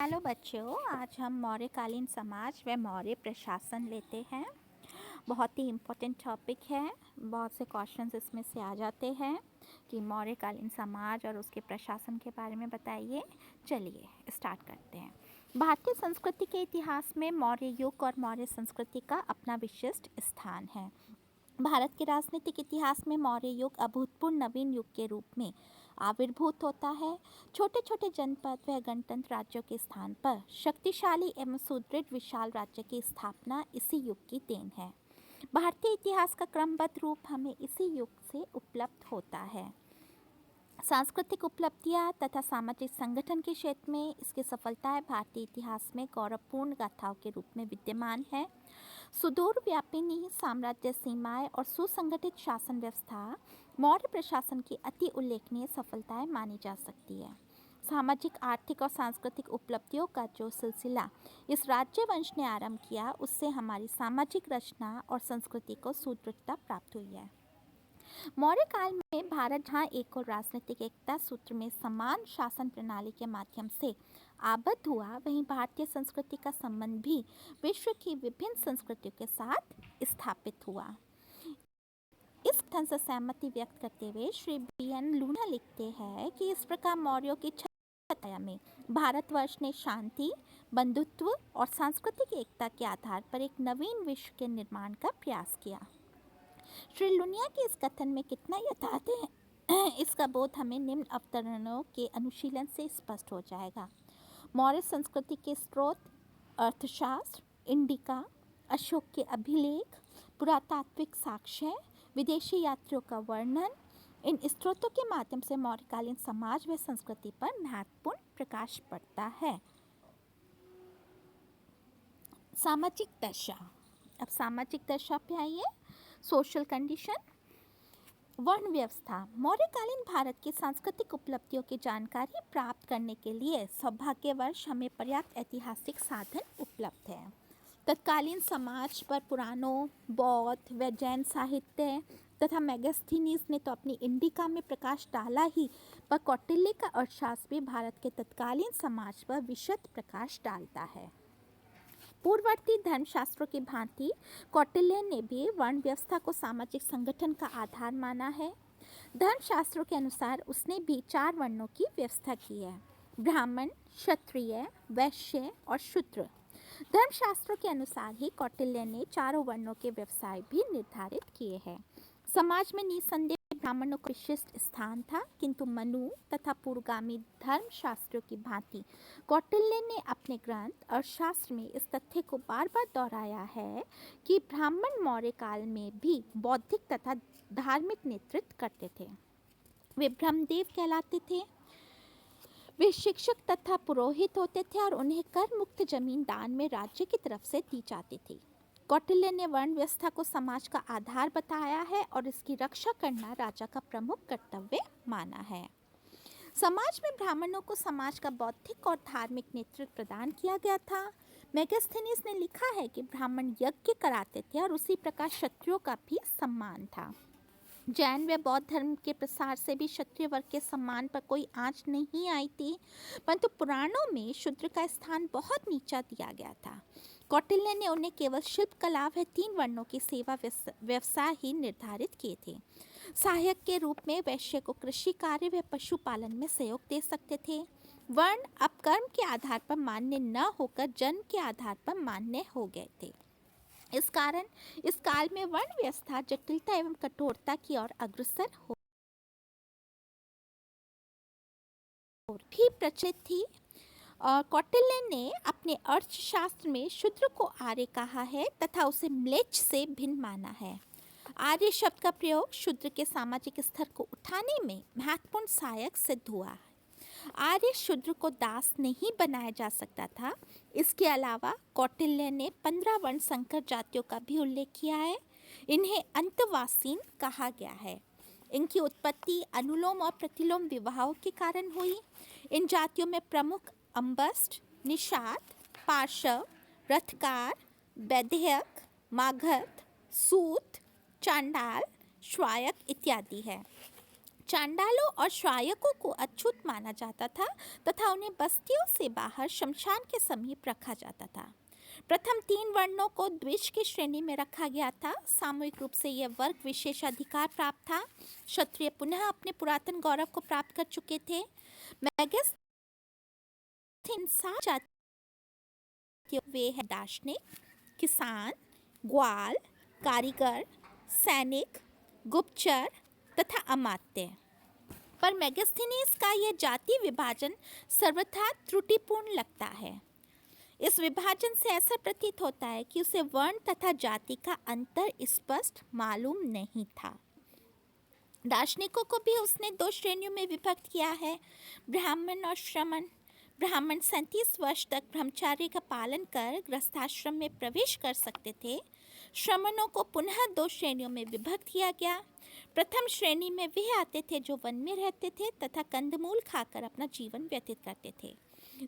Hello बच्चों, आज हम मौर्यकालीन समाज व मौर्य प्रशासन लेते हैं। बहुत ही इम्पोर्टेंट टॉपिक है। बहुत से क्वेश्चंस इसमें से आ जाते हैं कि मौर्यकालीन समाज और उसके प्रशासन के बारे में बताइए। चलिए स्टार्ट करते हैं। भारतीय संस्कृति के इतिहास में मौर्य युग और मौर्य संस्कृति का अपना विशिष्ट स्थान है। भारत के राजनीतिक इतिहास में मौर्य युग अभूतपूर्व नवीन युग के रूप में आविर्भूत होता है। छोटे छोटे जनपद व गणतंत्र राज्यों के स्थान पर शक्तिशाली एवं सुदृढ़ विशाल राज्य की स्थापना इसी युग की देन है। भारतीय इतिहास का क्रमबद्ध रूप हमें इसी युग से उपलब्ध होता है। सांस्कृतिक उपलब्धियां तथा सामाजिक संगठन के क्षेत्र में इसकी सफलताएं भारतीय इतिहास में गौरवपूर्ण गाथाओं के रूप में विद्यमान है। सुदूर व्यापिनी साम्राज्य सीमाएं और सुसंगठित शासन व्यवस्था मौर्य प्रशासन की अति उल्लेखनीय सफलताएं मानी जा सकती है। सामाजिक, आर्थिक और सांस्कृतिक उपलब्धियों का जो सिलसिला इस राज्यवंश ने आरंभ किया, उससे हमारी सामाजिक रचना और संस्कृति को सुदृढ़ता प्राप्त हुई है। मौर्य काल में भारत जहाँ एक और राजनीतिक एकता सूत्र में समान शासन प्रणाली के माध्यम से आबद्ध हुआ, वहीं भारतीय संस्कृति का संबंध भी विश्व की विभिन्न संस्कृतियों के साथ स्थापित हुआ। इस कथन से सहमति व्यक्त करते हुए श्री BN लूना लिखते हैं कि इस प्रकार मौर्यों की छाया में भारतवर्ष ने शांति, बंधुत्व और सांस्कृतिक एकता के आधार पर एक नवीन विश्व के निर्माण का प्रयास किया। श्री लुनिया के इस कथन में कितना यथार्थ है, इसका बोध हमें निम्न अवतरणों के अनुशीलन से स्पष्ट हो जाएगा। मौर्य संस्कृति के स्रोत अर्थशास्त्र, इंडिका, अशोक के अभिलेख, पुरातात्विक साक्ष्य, विदेशी यात्रियों का वर्णन, इन स्रोतों के माध्यम से मौर्यकालीन समाज व संस्कृति पर महत्वपूर्ण प्रकाश पड़ता है। सामाजिक दशा। अब सामाजिक दशा पे आइए। Social condition. वर्ण व्यवस्था। मौर्यकालीन भारत की सांस्कृतिक उपलब्धियों की जानकारी प्राप्त करने के लिए सौभाग्यवश हमें पर्याप्त ऐतिहासिक साधन उपलब्ध है। तत्कालीन समाज पर पुराणों, बौद्ध व जैन साहित्य तथा मेगास्थनीज ने तो अपनी इंडिका में प्रकाश डाला ही, पर कौटिल्य का अर्थशास्त्र भी भारत के तत्कालीन समाज पर विशद प्रकाश डालता है। पूर्ववर्ती धर्मशास्त्रों की भांति कौटिल्य ने भी वर्ण व्यवस्था को सामाजिक संगठन का आधार माना है। धर्मशास्त्रों के अनुसार उसने भी 4 वर्णों की व्यवस्था की है: ब्राह्मण, क्षत्रिय, वैश्य और शूद्र। धर्मशास्त्रों के अनुसार ही कौटिल्य ने चारों वर्णों के व्यवसाय भी निर्धारित किए हैं। समाज में निसंदेह ब्राह्मणों का विशिष्ट स्थान था, किंतु मनु तथा पूर्वगामी धर्मशास्त्रियों की भांति कौटिल्य ने अपने ग्रंथ अर्थशास्त्र में इस तथ्य को बार बार दोहराया है कि ब्राह्मण मौर्य काल में भी बौद्धिक तथा धार्मिक नेतृत्व करते थे। वे ब्रह्मदेव कहलाते थे। वे शिक्षक तथा पुरोहित होते थे और उन्हें कर मुक्त जमीन दान में राज्य की तरफ से दी जाती थी। कौटिल्य ने वर्ण व्यवस्था को समाज का आधार बताया है और इसकी रक्षा करना राजा का प्रमुख कर्तव्य माना है। समाज में ब्राह्मणों को समाज का बौद्धिक और धार्मिक नेतृत्व प्रदान किया गया था। मेगास्थनीज ने लिखा है कि ब्राह्मण यज्ञ कराते थे और उसी प्रकार क्षत्रियों का भी सम्मान था। जैन व बौद्ध धर्म के प्रसार से भी क्षत्रिय वर्ग के सम्मान पर कोई आंच नहीं आई थी, परंतु पुराणों में शूद्र का स्थान बहुत नीचा दिया गया था। कौटिल्य ने उन्हें केवल शिल्प कला व 3 वर्णों की सेवा व्यवसाय ही निर्धारित किए थे। सहायक के रूप में वैश्य को कृषि कार्य व पशुपालन में सहयोग दे सकते थे। वर्ण अब कर्म के आधार पर मान्य न होकर जन्म के आधार पर मान्य हो गए थे। इस कारण इस काल में वर्ण व्यवस्था जटिलता एवं कठोरता की ओर अग्रसर हो भी प्रचलित थी। कौटिल्य ने अपने अर्थशास्त्र में शूद्र को आर्य कहा है तथा उसे म्लेच्छ से भिन्न माना है। आर्य शब्द का प्रयोग शूद्र के सामाजिक स्तर को उठाने में महत्वपूर्ण सहायक सिद्ध हुआ है। आर्य शूद्र को दास नहीं बनाया जा सकता था। इसके अलावा कौटिल्य ने 15 वर्ण संकर जातियों का भी उल्लेख किया है। इन्हें अंतवासीन कहा गया है। इनकी उत्पत्ति अनुलोम और प्रतिलोम विवाहों के कारण हुई। इन जातियों में प्रमुख अंबस्ट, निषाद, पार्श्व, रथकार, वैद्यक, मागध, सूत, चांडाल, श्वायक इत्यादि है। चांडालों और श्रायकों को अछूत माना जाता था तथा उन्हें बस्तियों से बाहर शमशान के समीप रखा जाता था। प्रथम 3 वर्णों को द्विज की श्रेणी में रखा गया था। सामूहिक रूप से यह वर्ग विशेष अधिकार प्राप्त था। क्षत्रिय पुनः अपने पुरातन गौरव को प्राप्त कर चुके थे। मेगस्थीन 7 जातियों वे हैं दार्शनिक, किसान, ग्वाल, कारीगर, सैनिक, गुप्तचर तथा अमात्य। पर मेगस्थनीज का यह जाति विभाजन सर्वथा त्रुटिपूर्ण लगता है। इस विभाजन से ऐसा प्रतीत होता है कि उसे वर्ण तथा जाति का अंतर स्पष्ट मालूम नहीं था। दार्शनिकों को भी उसने 2 श्रेणियों में विभक्त किया है, ब्राह्मण और श्रमण। ब्राह्मण 37 वर्ष तक ब्रह्मचार्य का पालन कर गृहस्थाश्रम में प्रवेश कर सकते थे। श्रमणों को पुनः 2 श्रेणियों में विभक्त किया गया। प्रथम श्रेणी में वे आते थे जो वन में रहते थे तथा कंदमूल खाकर अपना जीवन व्यतीत करते थे।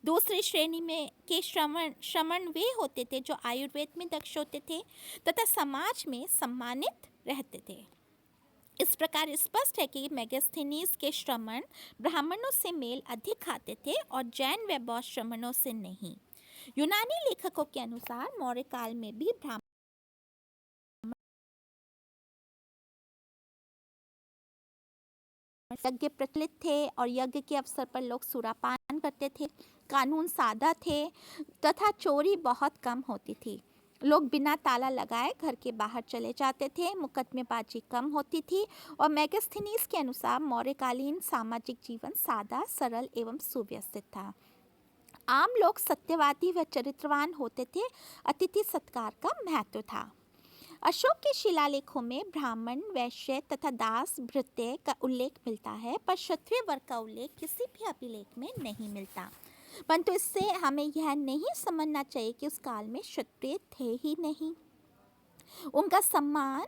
दूसरी श्रेणी में के श्रमण वे होते थे जो आयुर्वेद में दक्ष होते थे तथा समाज में सम्मानित रहते थे। इस प्रकार स्पष्ट है कि मेगस्थनीज के श्रमण ब्राह्मणों से मेल अधिक खाते थे और जैन व बौद्ध श्रमणों से नहीं। यूनानी लेखकों के अनुसार मौर्य काल में भी ब्राह्मण यज्ञ प्रचलित थे और यज्ञ के अवसर पर लोग सुरापान करते थे। कानून सादा थे तथा चोरी बहुत कम होती थी। लोग बिना ताला लगाए घर के बाहर चले जाते थे। मुकदमेबाजी कम होती थी और मेगस्थनीज के अनुसार मौर्यकालीन सामाजिक जीवन सादा, सरल एवं सुव्यवस्थित था। आम लोग सत्यवादी व चरित्रवान होते थे। अतिथि सत्कार का महत्व था। अशोक के शिलालेखों में ब्राह्मण, वैश्य तथा दास भृत्य का उल्लेख मिलता है, पर क्षत्रिय वर्ग का उल्लेख किसी भी अभिलेख में नहीं मिलता। परंतु इससे हमें यह नहीं समझना चाहिए कि उस काल में क्षत्रिय थे ही नहीं। उनका सम्मान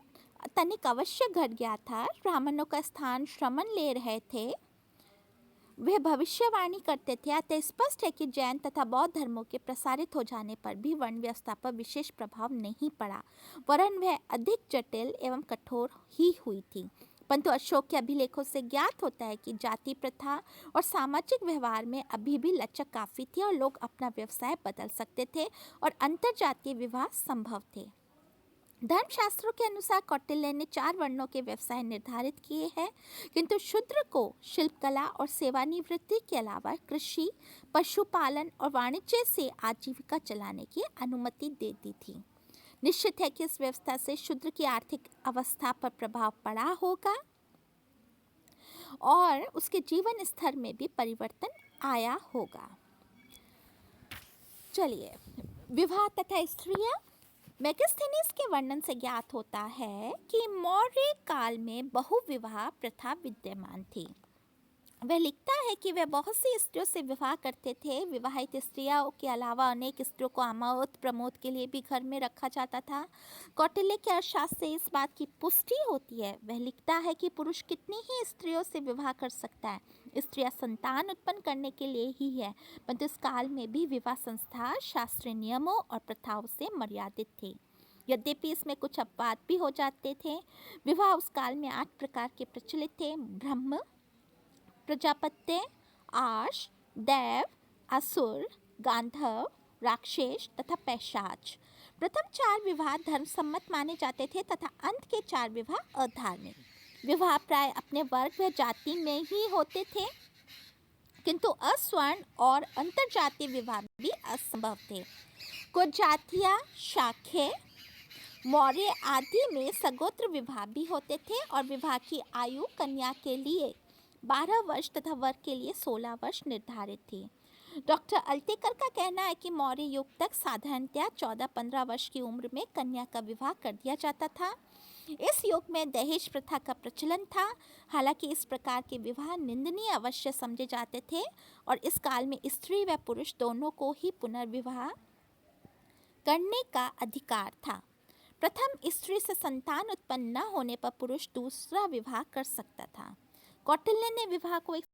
तनिक अवश्य घट गया था। ब्राह्मणों का स्थान श्रमण ले रहे थे। वे भविष्यवाणी करते थे। अतः स्पष्ट है कि जैन तथा बौद्ध धर्मों के प्रसारित हो जाने पर भी वर्ण व्यवस्था पर विशेष प्रभाव नहीं पड़ा, वरन वह अधिक जटिल एवं कठोर ही हुई थी। परंतु अशोक के अभिलेखों से ज्ञात होता है कि जाति प्रथा और सामाजिक व्यवहार में अभी भी लचक काफी थी और लोग अपना व्यवसाय बदल सकते थे और अंतरजातीय विवाह संभव थे। धर्मशास्त्रों के अनुसार कौटिल्य ने 4 वर्णों के व्यवसाय निर्धारित किए हैं, किंतु शूद्र को शिल्पकला और सेवानिवृत्ति के अलावा कृषि, पशुपालन और वाणिज्य से आजीविका चलाने की अनुमति दे दी थी। निश्चित है कि इस व्यवस्था से शूद्र की आर्थिक अवस्था पर प्रभाव पड़ा होगा और उसके जीवन स्तर में भी परिवर्तन आया होगा। चलिए, विवाह तथा स्त्रियां। मेगस्थनीज के वर्णन से ज्ञात होता है कि मौर्य काल में बहुविवाह प्रथा विद्यमान थी। वह लिखता है कि वह बहुत सी स्त्रियों से विवाह करते थे। विवाहित स्त्रियों के अलावा अनेक स्त्रियों को आमोद प्रमोद के लिए भी घर में रखा जाता था। कौटिल्य के अर्थशास्त्र से इस बात की पुष्टि होती है। वह लिखता है कि पुरुष कितनी ही स्त्रियों से विवाह कर सकता है, स्त्रियां संतान उत्पन्न करने के लिए ही है। परंतु इस काल में भी विवाह संस्था शास्त्रीय नियमों और प्रथाओं से मर्यादित थी। यद्यपि इसमें कुछ अपवाद भी हो जाते थे। विवाह उस काल में 8 प्रकार के प्रचलित थे: ब्रह्म, प्रजापत्य, आर्ष, देव, असुर, गांधर्व, राक्षस तथा पैशाच। प्रथम 4 विवाह धर्म सम्मत माने जाते थे तथा अंत के 4 विवाह अधार्मिक। विवाह प्राय अपने वर्ग व जाति में ही होते थे, किंतु अस्वर्ण और अंतरजातीय विवाह भी असंभव थे। कुछ जातियां शाक्य, मौर्य आदि में सगोत्र विवाह भी होते थे और विवाह की आयु कन्या के लिए 12 वर्ष तथा वर के लिए 16 वर्ष निर्धारित थी। डॉक्टर अल्तेकर का कहना है कि मौर्य युग तक साधारणतया 14-15 वर्ष की उम्र में कन्या का विवाह कर दिया जाता था। इस युग में दहेज प्रथा का प्रचलन था। हालांकि इस प्रकार के विवाह निंदनीय अवश्य समझे जाते थे और इस काल में स्त्री व पुरुष दोनों को ही पुनर्विवाह करने का अधिकार था। प्रथम स्त्री से संतान उत्पन्न न होने पर पुरुष दूसरा विवाह कर सकता था। कौटिल्य ने विवाह को एक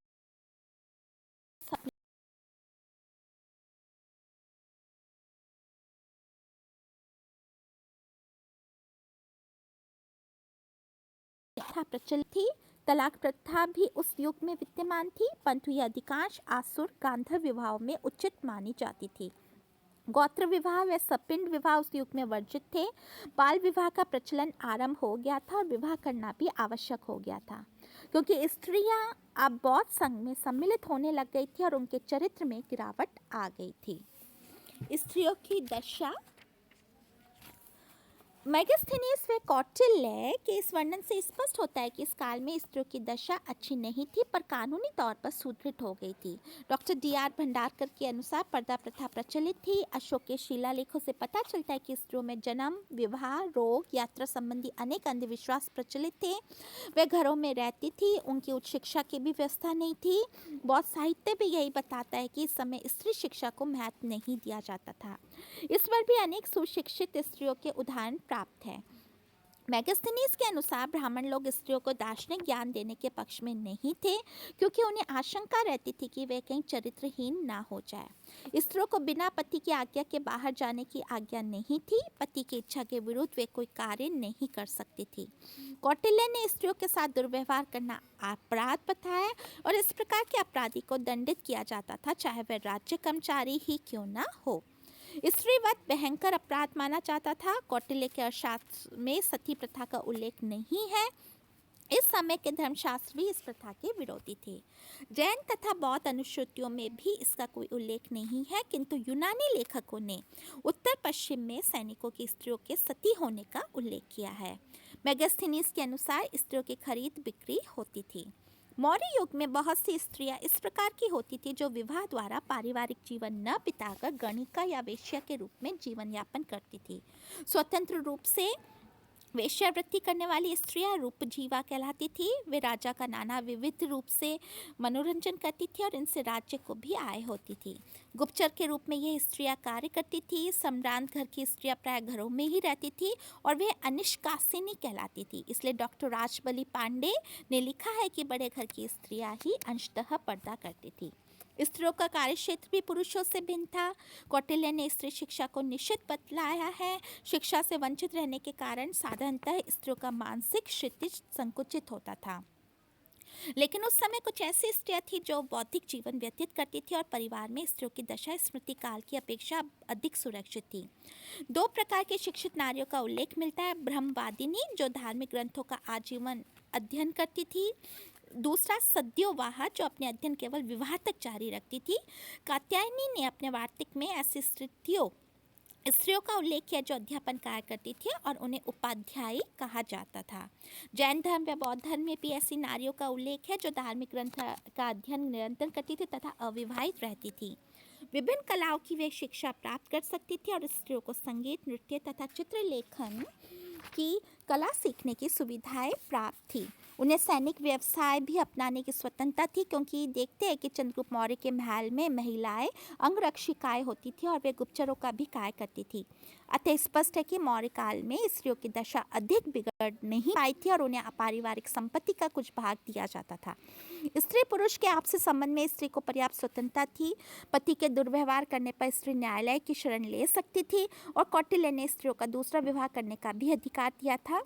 प्रचलित थी। तलाक प्रथा भी उस युग में विद्यमान थी, परंतु यह अधिकांश आसुर गांधर्व विवाहों में उचित मानी जाती थी। गोत्र विवाह व सपिंड विवाह उस युग में वर्जित थे। बाल विवाह का प्रचलन आरंभ हो गया था और विवाह करना भी आवश्यक हो गया था, क्योंकि स्त्रियां अब बौद्ध संघ में सम्मिलित होने लग गई थी और उनके चरित्र में गिरावट आ गई थी। स्त्रियों की दशा। मेगास्थनीज व कौटिल्य के इस वर्णन से स्पष्ट होता है कि इस काल में स्त्रियों की दशा अच्छी नहीं थी, पर कानूनी तौर पर सुदृढ़ हो गई थी। Doctor D.R. भंडारकर के अनुसार पर्दा प्रथा प्रचलित थी। अशोक के शिलालेखों से पता चलता है कि स्त्रियों में जन्म, विवाह, रोग, यात्रा संबंधी अनेक अंधविश्वास प्रचलित थे। वे घरों में रहती थी, उनकी उच्च शिक्षा की भी व्यवस्था नहीं थी। बौद्ध साहित्य भी यही बताता है कि इस समय स्त्री शिक्षा को महत्व नहीं दिया जाता था। इस पर भी अनेक सुशिक्षित स्त्रियों के उदाहरण प्राप्त हैं। मेगास्थनीज के अनुसार ब्राह्मण लोग स्त्रियों को दार्शनिक ज्ञान देने के पक्ष में नहीं थे, क्योंकि उन्हें आशंका रहती थी कि वे कहीं चरित्रहीन ना हो जाए। स्त्रियों को बिना पति की आज्ञा के बाहर जाने की आज्ञा नहीं थी। पति की इच्छा के विरुद्ध वे कोई कार्य नहीं कर सकती थी। कौटिल्य ने स्त्रियों के साथ दुर्व्यवहार करना अपराध बताया और इस प्रकार के अपराधी को दंडित किया जाता था, चाहे वह राज्य कर्मचारी ही क्यों ना हो। स्त्रीवध भयंकर अपराध माना जाता था। कौटिल्य के अर्थशास्त्र में सती प्रथा का उल्लेख नहीं है। इस समय के धर्मशास्त्र भी इस प्रथा के विरोधी थे। जैन तथा बौद्ध अनुश्रुतियों में भी इसका कोई उल्लेख नहीं है, किंतु यूनानी लेखकों ने उत्तर पश्चिम में सैनिकों की स्त्रियों के सती होने का उल्लेख किया है। मेगास्थनीज के अनुसार स्त्रियों की खरीद बिक्री होती थी। मौर्य युग में बहुत सी स्त्रियां इस प्रकार की होती थी जो विवाह द्वारा पारिवारिक जीवन न बिताकर गणिका या वेश्या के रूप में जीवन यापन करती थी। स्वतंत्र रूप से वेश्यावृत्ति करने वाली स्त्रियां रूपजीवा कहलाती थी। वे राजा का नाना विविध रूप से मनोरंजन करती थी और इनसे राज्य को भी आय होती थी। गुप्तचर के रूप में ये स्त्रियां कार्य करती थी। सम्रांत घर की स्त्रियां प्राय घरों में ही रहती थी और वे अनिष्कासिनी कहलाती थी। इसलिए डॉक्टर राजबली पांडे ने लिखा है कि बड़े घर की स्त्रियां ही अंशतः पर्दा करती थी। स्त्रियों का कार्यक्षेत्र भी पुरुषों से भिन्न था। कौटिल्य ने स्त्री शिक्षा को निश्चित बतलाया है। शिक्षा से वंचित रहने के कारण साधारणतः स्त्रियों का मानसिक क्षितिज संकुचित होता था। लेकिन उस समय कुछ ऐसी स्त्रियां थी जो बौद्धिक जीवन व्यतीत करती थी और परिवार में स्त्रियों की दशा स्मृति काल की अपेक्षा अधिक सुरक्षित थी। दो प्रकार की शिक्षित नारियों का उल्लेख मिलता है। ब्रह्मवादिनी जो धार्मिक ग्रंथों का आजीवन अध्ययन करती थी। दूसरा सद्योवाहा जो अपने अध्ययन केवल विवाह तक जारी रखती थी। कात्यायनी ने अपने वार्तिक में ऐसी स्त्रियों का उल्लेख किया जो अध्यापन कार्य करती थी और उन्हें उपाध्यायी कहा जाता था। जैन धर्म व बौद्ध धर्म में भी ऐसी नारियों का उल्लेख है जो धार्मिक ग्रंथ का अध्ययन निरंतर करती थी तथा अविवाहित रहती थी। विभिन्न कलाओं की वे शिक्षा प्राप्त कर सकती थी और स्त्रियों को संगीत, नृत्य तथा चित्रलेखन की कला सीखने की सुविधाएं प्राप्त थी। उन्हें सैनिक व्यवसाय भी अपनाने की स्वतंत्रता थी, क्योंकि देखते हैं कि चंद्रगुप्त मौर्य के महल में महिलाएं अंगरक्षिकाएं होती थी और वे गुप्तचरों का भी कार्य करती थी। अतः स्पष्ट है कि मौर्य काल में स्त्रियों की दशा अधिक बिगड़ नहीं पाई थी और उन्हें पारिवारिक संपत्ति का कुछ भाग दिया जाता था। स्त्री पुरुष के आपसी संबंध में स्त्री को पर्याप्त स्वतंत्रता थी। पति के दुर्व्यवहार करने पर स्त्री न्यायालय की शरण ले सकती थी और कौटिल्य ने स्त्रियों का दूसरा विवाह करने का भी अधिकार दिया था,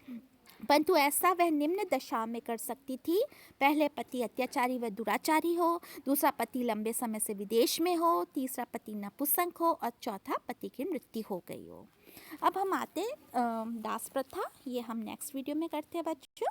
परंतु ऐसा वह निम्न दशा में कर सकती थी। पहले पति अत्याचारी व दुराचारी हो, दूसरा पति लंबे समय से विदेश में हो, तीसरा पति नपुंसक हो और चौथा पति की मृत्यु हो गई हो। अब हम आते दास प्रथा, ये हम नेक्स्ट वीडियो में करते हैं बच्चों।